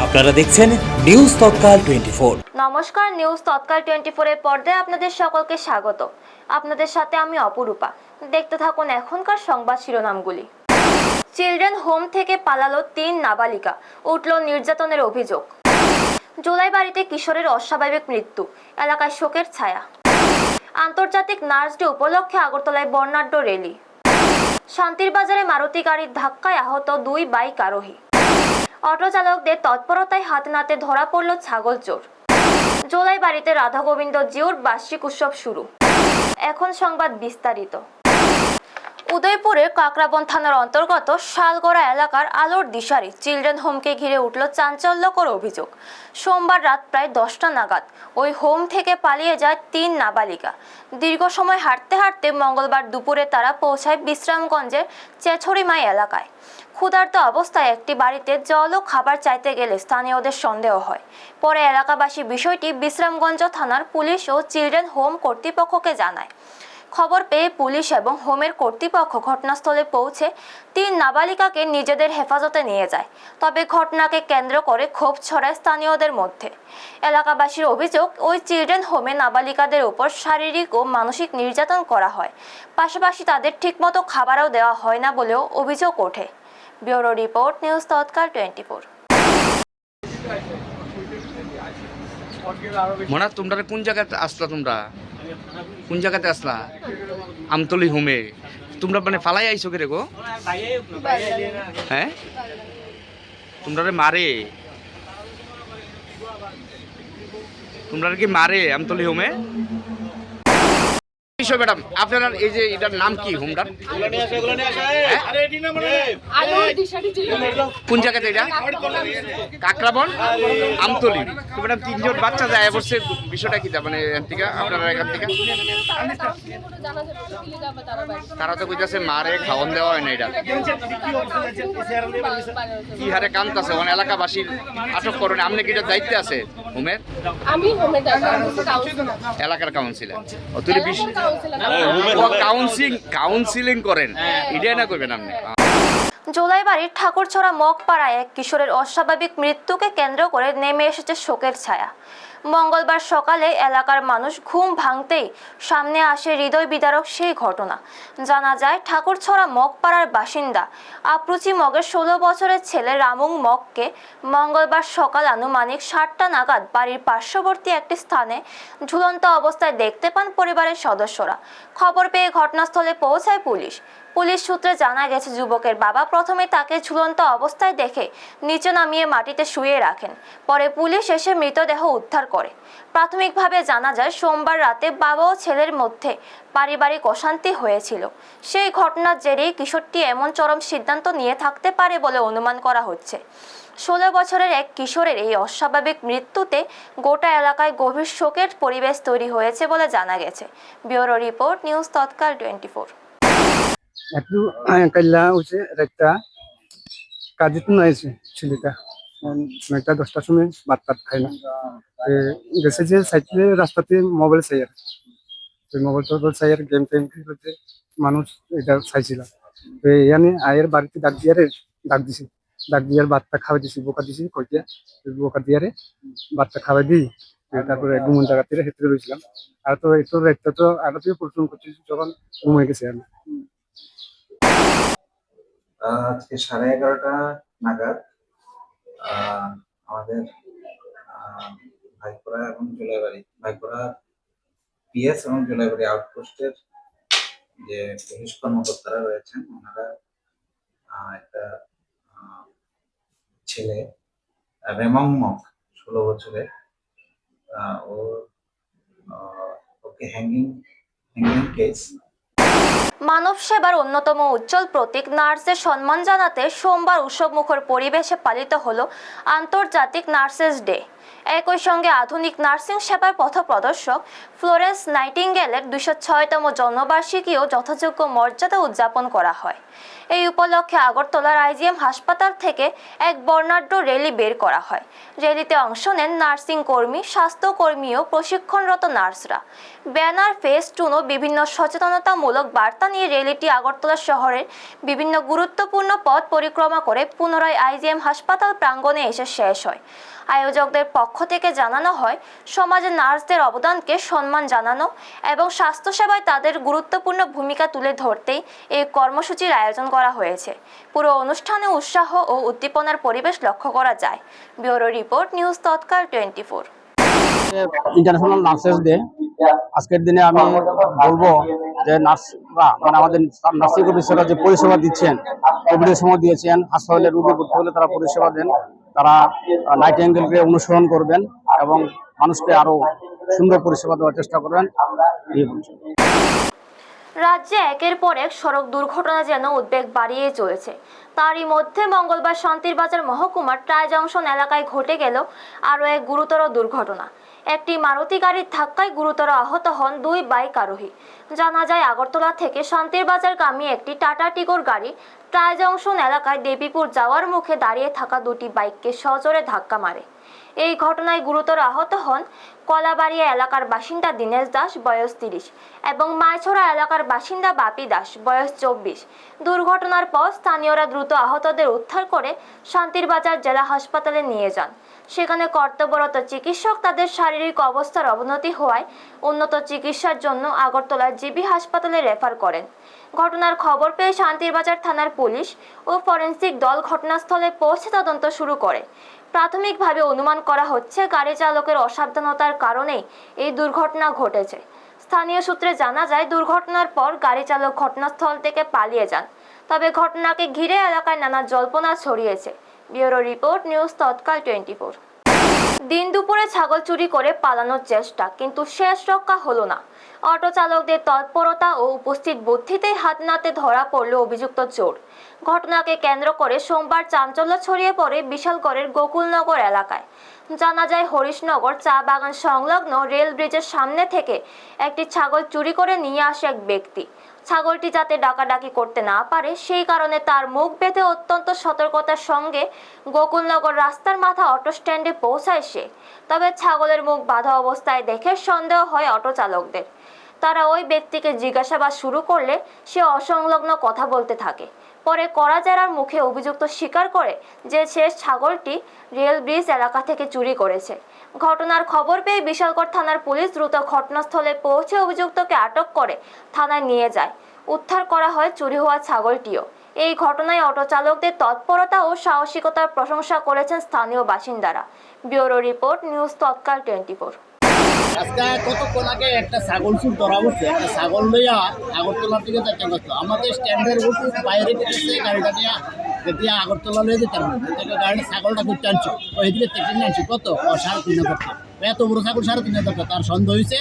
আপনারা দেখছেন নিউজ তৎকাল 24। নমস্কার, নিউজ তৎকাল 24 এর পর্দায় আপনাদের সকলকে স্বাগত। আপনাদের সাথে আমি অপরূপা। দেখতে থাকুন এখনকার সংবাদ শিরোনামগুলি। চিলড্রেন হোম থেকে পালালো 3 নাবালিকা, উঠল নির্যাতনের অভিযোগ। জুলাই বাড়িতে কিশোরের অস্বাভাবিক মৃত্যু, এলাকায় শোকের ছায়া। আন্তর্জাতিক নার্স ডে উপলক্ষে আগরতলায় বর্ণাঢ্য র্যালি। শান্তির বাজারে মারুতি গাড়ির ধাক্কায় আহত 2 বাইক আরোহী। অটো চালকদের তৎপরতায় হাতে নাতে ধরা পড়ল ছাগল চোর। জুলাই বাড়িতে রাধা গোবিন্দ জিউর বার্ষিক উৎসব শুরু। এখন সংবাদ বিস্তারিত। উদয়পুরের কাকরাবন থানার অন্তর্গত শালগড়া এলাকার আলোর দিশারি চিলড্রেন হোমকে ঘিরে উঠল চাঞ্চল্যকর অভিযোগ। সোমবার রাত প্রায় 10টা নাগাদ ওই হোম থেকে পালিয়ে যায় 3 নাবালিকা। দীর্ঘ সময় হাঁটতে হাঁটতে মঙ্গলবার দুপুরে তারা পৌঁছায় বিশ্রামগঞ্জের চেছড়িমাই এলাকায়। ক্ষুধার্ত অবস্থায় একটি বাড়িতে জল ও খাবার চাইতে গেলে স্থানীয়দের সন্দেহ হয়। পরে এলাকাবাসী বিষয়টি বিশ্রামগঞ্জ থানার পুলিশ ও চিলড্রেন হোম কর্তৃপক্ষকে জানায়। খবর পেয়ে পুলিশ এবং হোমের কর্তৃপক্ষ ঘটনাস্থলে পৌঁছে 3 নাবালিকাকে নিজেদের হেফাজতে নিয়ে যায়। তবে ঘটনাকে কেন্দ্র করে ক্ষোভ ছড়ায় স্থানীয়দের মধ্যে। এলাকাবাসীর অভিযোগ, ওই চিলড্রেন হোমে নাবালিকাদের উপর শারীরিক ও মানসিক নির্যাতন করা হয়। পাশাপাশি তাদের ঠিকমতো খাবারও দেওয়া হয় না বলেও অভিযোগ ওঠে। ব্যুরো রিপোর্ট, নিউজ তৎকাল 24। মনে তোমরা কোন জায়গাতে আসলা? তোমরা কোন জায়গাতে আসলা? আমতলি হোমে তোমরা মানে ফালাই আইছো কে রে গো? হ্যাঁ, তোমরা মারে? তোমরা কি মারে আমতলি হোমে? ম্যাডাম, আপনার এই যে এটার নাম কি হোমটার? কোন জায়গাতে এটা? কাকরাবন আমতলি। তো ম্যাডাম 3 জন বাচ্চা যায় বসে, বিষয়টা কি? মানে এখান থেকে আপনারা এখান থেকে তারা তো কইতাছে মারে, খাওয়ান দেওয়া হয় না। এটা কি হারে কান্তাছে মানে এলাকাবাসীর আটক করেন? আপনি কি এটা দায়িত্বে আছে হোমের? আমি হোমের এলাকার কাউন্সিলর। ও তুই কাউন্সিলিং করেন, এটাই না করবেন আপনি। জুলাই বাড়ির ঠাকুরছড়া মগপাড়ায় এক কিশোরের অস্বাভাবিক মৃত্যুকে কেন্দ্র করে নেমে এসেছে শোকের ছায়া। মঙ্গলবার সকালে এলাকার মানুষ ঘুম ভাঙতেই সামনে আসে হৃদয় বিদারক সেই ঘটনা। জানা যায়, ঠাকুরছড়া মগপাড়ার বাসিন্দা আপ্রুচি মগের 16 বছরের ছেলে রামুং মগকে মঙ্গলবার সকাল আনুমানিক 7টা নাগাদ বাড়ির পার্শ্ববর্তী একটি স্থানে ঝুলন্ত অবস্থায় দেখতে পান পরিবারের সদস্যরা। খবর পেয়ে ঘটনাস্থলে পৌঁছায় পুলিশ। পুলিশ সূত্রে জানা গেছে, যুবকের বাবা প্রথমে তাকে ঝুলন্ত অবস্থায় দেখে নিচে নামিয়ে মাটিতে শুয়ে রাখেন। পরে পুলিশ এসে মৃতদেহ উদ্ধার করে। প্রাথমিকভাবে জানা যায়, সোমবার রাতে বাবা ও ছেলের মধ্যে পারিবারিক অশান্তি হয়েছিল। সেই ঘটনার জেরেই কিশোরটি এমন চরম সিদ্ধান্ত নিয়ে থাকতে পারে বলে অনুমান করা হচ্ছে। 16 বছরের এক কিশোরের এই অস্বাভাবিক মৃত্যুতে গোটা এলাকায় গভীর শোকের পরিবেশ তৈরি হয়েছে বলে জানা গেছে। ব্যুরো রিপোর্ট, নিউজ তৎকাল 24। একটু কাল্লা হচ্ছে একটা কাজে তো নয়েছে ছেলেটা, একটা 10টার সময় ভাত টাত খায় না। গেছে যে সাইকেলে রাস্তাতে মোবাইল চাইয়ার, ওই মোবাইল টোবাইল চাইয়ার গেম টেম খেলতে মানুষ এটা চাইছিল। তো এখানে আয়ের বাড়িতে ডাক দিছে, ডাক দিয়ার ভাতটা খাওয়াই দিছি, বোকা দিছি কইতে বোকা দিয়ারে ভাতটা খাওয়াই দিই। তারপরে ঘুমন জায়গা থেকে হেঁটে রয়েছিলাম। আর তো একটু একটা তো আগে থেকে পরিশ্রম করতেছি, যখন ঘুমিয়ে গেছে আমি। আজকে 11:30টা নাগাদ আমাদের ভাইপোরা এবং জুলাইবাড়ি, ভাইপোরা পিএস এবং জুলাইবাড়ি আউটপোস্টের যে পুলিশ কর্মকর্তারা রয়েছেন, ওনারা একটা ছেলে রেমং মক 16 বছরের, ওকে হ্যাঙ্গিং কেস। মানব সেবার অন্যতম উজ্জ্বল প্রতীক নার্সের সম্মান জানাতে সোমবার উৎসবমুখর পরিবেশে পালিত হলো আন্তর্জাতিক নার্সেস ডে। একই সঙ্গে আধুনিক নার্সিং সেবার পথপ্রদর্শক ফ্লোরেন্স নাইটিঙ্গেলের ২০৬তম জন্মবার্ষিকীও যথাযোগ্য মর্যাদা উদযাপন করা হয়। এই উপলক্ষে আগরতলার আইজিএম হাসপাতাল থেকে এক বর্ণাঢ্য র্যালি বের করা হয়। র্যালিতে অংশ নেন নার্সিং কর্মী, স্বাস্থ্যকর্মী ও প্রশিক্ষণরত নার্সরা। ব্যানার, ফেস্টুন ও বিভিন্ন সচেতনতামূলক বার্তা নিয়ে র্যালিটি আগরতলা শহরের বিভিন্ন গুরুত্বপূর্ণ পথ পরিক্রমা করে পুনরায় আইজিএম হাসপাতাল প্রাঙ্গণে এসে শেষ হয়। আয়োজকদের পক্ষ থেকে জানানো হয়, সমাজে নার্সদের অবদানকে সম্মান জানানো এবং স্বাস্থ্যসেবায় তাদের গুরুত্বপূর্ণ ভূমিকা তুলে ধরতেই এই কর্মসূচির আয়োজন করা হয়েছে। পুরো অনুষ্ঠানে উৎসাহ ও উদ্দীপনার পরিবেশ লক্ষ্য করা যায়। ব্যুরো রিপোর্ট, নিউজ তৎকাল 24। International nurses day. আজকের দিনে আমি বলবো যে নার্সরা মানে আমাদের নার্সিং অফিসাররা যে পরিষেবা দিচ্ছেন, কোভিডের সময় দিয়েছেন, হাসপাতালে রোগী ভর্তি হলে তারা পরিষেবা দেন, তারা নাইটিঙ্গেলকে অনুসরণ করবেন এবং মানুষকে আরো সুন্দর পরিষেবা দেওয়ার চেষ্টা করবেন। রাজ্যে একের পর এক সড়ক দুর্ঘটনা যেন উদ্বেগ বাড়িয়ে চলেছে। তারই মধ্যে মঙ্গলবার শান্তিরবাজার মহকুমার ট্রাই জংশন এলাকায় ঘটে গেল আরও এক গুরুতর দুর্ঘটনা। একটি মারুতি গাড়ির ধাক্কায় গুরুতর আহত হন দুই বাইক আরোহী। জানা যায়, আগরতলা থেকে শান্তিরবাজারগামী একটি টাটা টিগোর গাড়ি ট্রাই জংশন এলাকায় দেবীপুর যাওয়ার মুখে দাঁড়িয়ে থাকা দুটি বাইককে সজোরে ধাক্কা মারে। এই ঘটনায় গুরুতর আহত হন কলাবাড়িয়া এলাকার বাসিন্দা দীনেশ দাস, বয়স 30, এবং মাইছড়া এলাকার বাসিন্দা বাপি দাস, বয়স 24। দুর্ঘটনার পর স্থানীয়রা দ্রুত আহতদের উদ্ধার করে শান্তিরবাজার জেলা হাসপাতালে নিয়ে যান। সেখানে কর্তব্যরত চিকিৎসক তাদের শারীরিক অবস্থার অবনতি হওয়ায় উন্নত চিকিৎসার জন্য আগরতলার জিবি হাসপাতালে রেফার করেন। ঘটনার খবর পেয়ে শান্তিরবাজার থানার পুলিশ ও ফরেনসিক দল ঘটনাস্থলে পৌঁছে তদন্ত শুরু করে। প্রাথমিকভাবে অনুমান করা হচ্ছে, গাড়ি চালকের অসাবধানতার কারণেই এই দুর্ঘটনা ঘটেছে। স্থানীয় সূত্রে জানা যায়, দুর্ঘটনার পর গাড়ি চালক ঘটনাস্থল থেকে পালিয়ে যান। তবে ঘটনাকে ঘিরে এলাকায় নানা জল্পনা ছড়িয়েছে। ব্যুরো রিপোর্ট, নিউজ তৎকাল 24। দিন দুপুরে ছাগল চুরি করে পালানোর চেষ্টা, কিন্তু শেষ রক্ষা হলো না। অটো চালকদের তৎপরতা ও উপস্থিত বুদ্ধিতেই হাত নাতে ধরা পড়ল অভিযুক্ত চোর। ঘটনাকে কেন্দ্র করে সোমবার চাঞ্চল্য ছড়িয়ে পড়ে বিশালগড়ের গোকুলনগর এলাকায়। জানা যায়, হরিশনগর চা বাগান সংলগ্ন রেল ব্রিজের সামনে থেকে একটি ছাগল চুরি করে নিয়ে আসে এক ব্যক্তি। ছাগলটি যাতে ডাকাডাকি করতে না পারে সেই কারণে তার মুখ বেঁধে অত্যন্ত সতর্কতার সঙ্গে গোকুলনগর রাস্তার মাথা অটো স্ট্যান্ডে পৌঁছায় সে। তবে ছাগলের মুখ বাঁধা অবস্থায় দেখে সন্দেহ হয় অটো চালকদের। তারা ওই ব্যক্তিকে জিজ্ঞাসাবাদ শুরু করলে সে অসংলগ্ন কথা বলতে থাকে। পরে কড়া জেরার মুখে অভিযুক্ত স্বীকার করে যে সে ছাগলটি রেল ব্রিজ এলাকা থেকে চুরি করেছে। ঘটনার খবর পেয়ে বিশালগড় থানার পুলিশ দ্রুত ঘটনাস্থলে পৌঁছে অভিযুক্তকে আটক করে থানায় নিয়ে যায়। উদ্ধার করা হয় চুরি হওয়া ছাগলটিও। এই ঘটনায় অটো চালকদের তৎপরতা ও সাহসিকতার প্রশংসা করেছেন স্থানীয় বাসিন্দারা। ব্যুরো রিপোর্ট, নিউজ তৎকাল 24। আজকে কতক্ষণ আগে একটা ছাগল চুর ধরা পড়ছে। একটা ছাগল লইয়া আগরতলার দিকে যাইতে গেছিল। আমাদের স্ট্যান্ডের উপর বাইরে গেছে, গাড়িটা দিয়ে আগরতলা লয়ে যেতে পারবো। গাড়িটা ছাগলটা করতে আনছো, ওইদিকে তেকিয়ে নিয়ে আনছি। কত 3,500 টাকা। এত বড় ছাগল 3,500 টাকা। তার সন্দেহ হয়েছে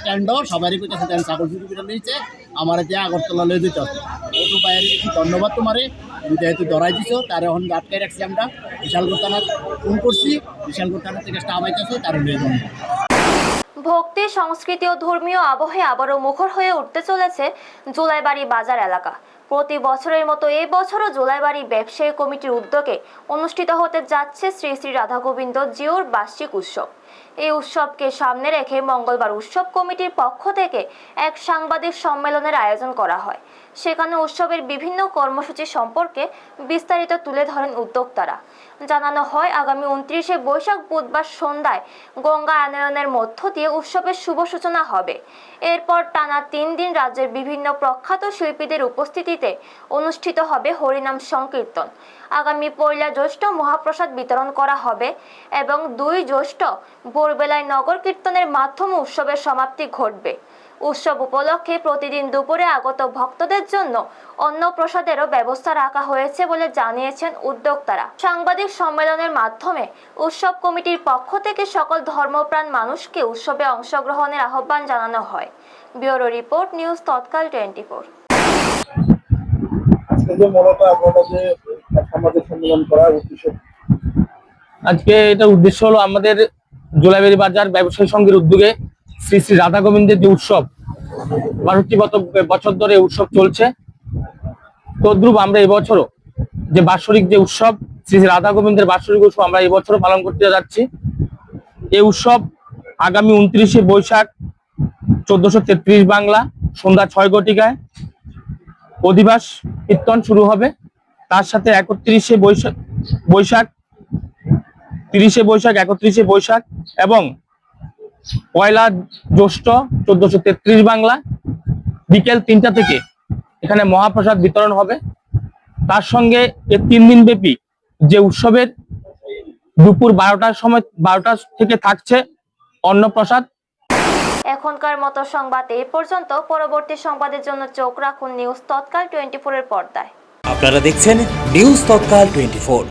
স্ট্যান্ডও সবারই করতেছে দেন ছাগল চুরি করে নিয়েছে, আমার দিয়ে আগরতলা লয়ে যেতে হবে। ওটু বাইরে গেছি, ধন্যবাদ তোমারে, তুমি যেহেতু ধরাই দিছো। তার এখন আটকে রাখছি আমরা। বিশালগড় থানা ফোন করছি, বিশালগড় থানা থেকে স্টাফ আইতেছে, তার লয়ে যাবো। ভক্তি, সংস্কৃতি ও ধর্মীয় আবহে আবারও মুখর হয়ে উঠতে চলেছে জুলাইবাড়ি বাজার এলাকা। প্রতি বছরের মতো এই বছরও জুলাইবাড়ি ব্যবসায়ী কমিটির উদ্যোগে অনুষ্ঠিত হতে যাচ্ছে শ্রী শ্রী রাধা গোবিন্দ জিউর বার্ষিক উৎসব। এই উৎসবকে সামনে রেখে মঙ্গলবার উৎসব কমিটির পক্ষ থেকে এক সাংবাদিক সম্মেলনের আয়োজন করা হয়। সেখানে উৎসবের বিভিন্ন কর্মসূচি সম্পর্কে বিস্তারিত তুলে ধরেন উদ্যোক্তারা। জানানো হয়, আগামী 29শে বৈশাখ বুধবার সন্ধ্যায় গঙ্গা আনয়নের মধ্য দিয়ে উৎসবের শুভ সূচনা হবে। এরপর টানা 3 দিন রাজ্যের বিভিন্ন প্রখ্যাত শিল্পীদের উপস্থিতিতে অনুষ্ঠিত হবে হরিনাম সংকীর্তন। আগামী 1 জ্যৈষ্ঠ মহাপ্রসাদ বিতরণ করা হবে এবং 2 জ্যৈষ্ঠ ভোরবেলায় নগর কীর্তনের মাধ্যমে উৎসবের সমাপ্তি ঘটবে। উৎসব উপলক্ষে প্রতিদিন দুপুরে আগত ভক্তদের জন্য অন্নপ্রসাদেরও ব্যবস্থা রাখা হয়েছে বলে জানিয়েছেন উদ্যোক্তারা। সাংবাদিক সম্মেলনের মাধ্যমে উৎসব কমিটির পক্ষ থেকে সকল ধর্মপ্রাণ মানুষকে উৎসবে অংশগ্রহণের আহ্বান জানানো হয়। ব্যুরো রিপোর্ট, নিউজ তৎকাল 24। আজকে এটা উদ্দেশ্য হলো আমাদের জুলাইবাড়ি বাজার ব্যবসায়ী সংঘের উদ্যোগে শ্রী শ্রী রাধা গোবিন্দের যে উৎসব 62 বছর ধরে উৎসব চলছে, তদ্রুপ আমরা এবছরও যে বাৎসরিক যে উৎসব শ্রী শ্রী রাধা গোবিন্দের বাৎসরিক উৎসব আমরা এবছরও পালন করতে যাচ্ছি। এই উৎসব আগামী 29শে বৈশাখ 1433 বাংলা সন্ধ্যা 6 ঘটিকায় অধিবাস কীর্তন শুরু হবে। তার সাথে 31শে বৈশাখ 30শে বৈশাখ 31শে বৈশাখ এবং 1লা জ্যৈষ্ঠ 1433 বাংলা বিকেল 3টা থেকে এখানে মহাপ্রসাদ বিতরণ হবে। তার সঙ্গে এই 3 দিন ব্যাপী যে উৎসবের দুপুর 12টার সময় 12টা থেকে থাকছে অন্নপ্রসাদ। এখনকার মতো সংবাদ এই পর্যন্ত। পরবর্তী সংবাদের জন্য চোখ রাখুন নিউজ তৎকাল 24 এর পর্দায়। আপনারা দেখছেন নিউজ তৎকাল 24।